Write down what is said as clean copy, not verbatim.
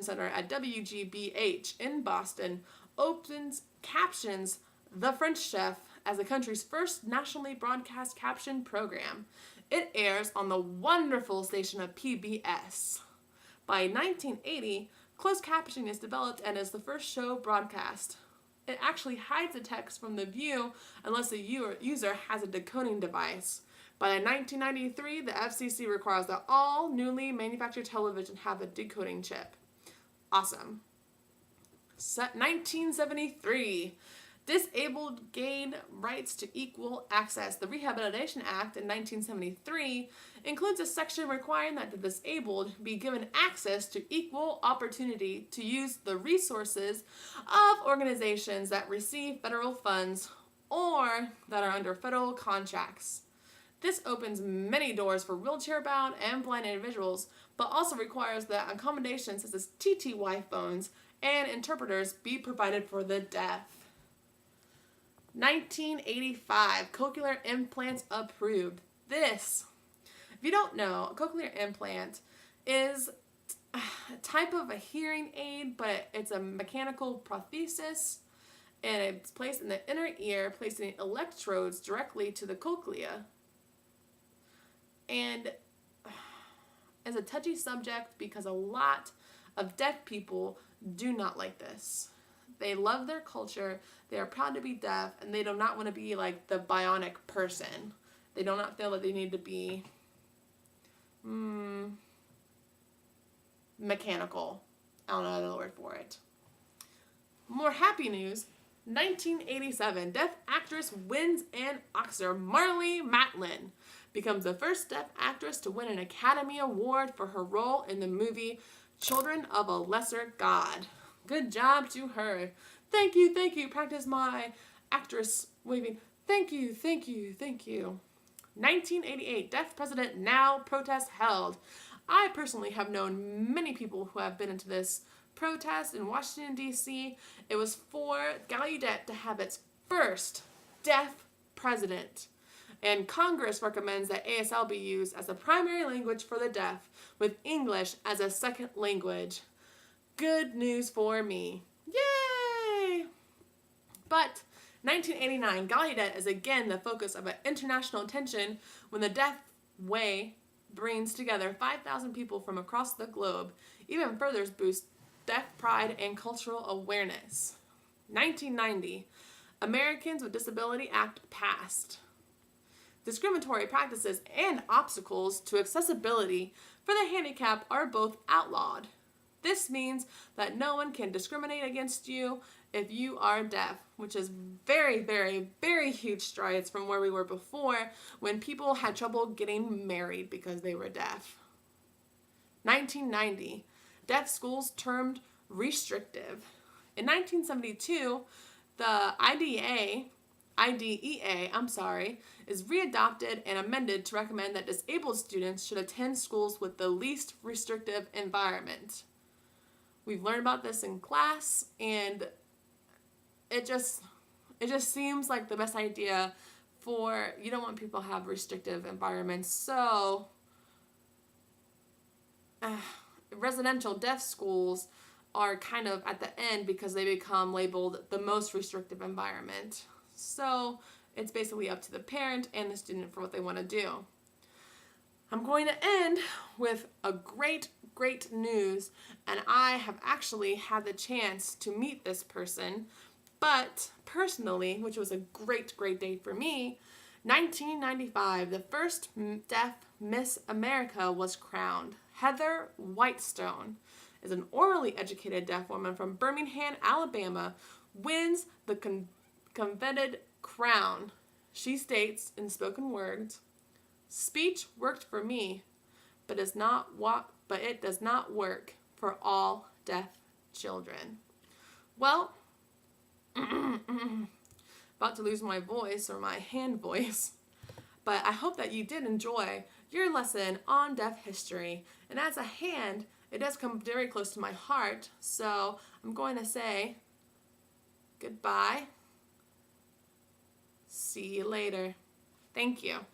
Center at WGBH in Boston captions The French Chef as the country's first nationally broadcast caption program. It airs on the wonderful station of PBS. By 1980, closed captioning is developed and is the first show broadcast. It actually hides the text from the view unless the user has a decoding device. By 1993, the FCC requires that all newly manufactured television have a decoding chip. Awesome. 1973. Disabled gain rights to equal access. The Rehabilitation Act in 1973 includes a section requiring that the disabled be given access to equal opportunity to use the resources of organizations that receive federal funds or that are under federal contracts. This opens many doors for wheelchair-bound and blind individuals, but also requires that accommodations such as TTY phones and interpreters be provided for the deaf. 1985, cochlear implants approved. This, if you don't know, a cochlear implant is a type of a hearing aid, but it's a mechanical prosthesis, and it's placed in the inner ear, placing electrodes directly to the cochlea. And it's a touchy subject because a lot of deaf people do not like this. They love their culture, they are proud to be deaf, and they do not want to be like the bionic person. They do not feel that they need to be mechanical. I don't know another word for it. More happy news. 1987, deaf actress wins an Oscar. Marlee Matlin becomes the first deaf actress to win an Academy Award for her role in the movie Children of a Lesser God. Good job to her. Thank you, thank you. Practice my actress waving. Thank you, thank you, thank you. 1988, deaf president now protest held. I personally have known many people who have been into this protest in Washington, D.C. It was for Gallaudet to have its first deaf president. And Congress recommends that ASL be used as a primary language for the deaf, with English as a second language. Good news for me. Yay! But 1989, Gallaudet is again the focus of an international attention when the Deaf Way brings together 5,000 people from across the globe, even further boosts deaf pride and cultural awareness. 1990, Americans with Disability Act passed. Discriminatory practices and obstacles to accessibility for the handicapped are both outlawed. This means that no one can discriminate against you if you are deaf, which is very, very, very huge strides from where we were before when people had trouble getting married because they were deaf. 1990, deaf schools termed restrictive. In 1972, the IDEA, is readopted and amended to recommend that disabled students should attend schools with the least restrictive environment. We've learned about this in class, and it just seems like the best idea for, you don't want people to have restrictive environments, so residential deaf schools are kind of at the end because they become labeled the most restrictive environment. So it's basically up to the parent and the student for what they want to do. I'm going to end with a great news, and I have actually had the chance to meet this person, but personally, which was a great day for me, 1995, the first deaf Miss America was crowned. Heather Whitestone is an orally educated deaf woman from Birmingham, Alabama, wins the coveted crown. She states in spoken words, "Speech worked for me, but it does not work for all deaf children." Well, about to lose my voice or my hand voice, but I hope that you did enjoy your lesson on deaf history. And as a hand, it does come very close to my heart, so I'm going to say goodbye. See you later. Thank you.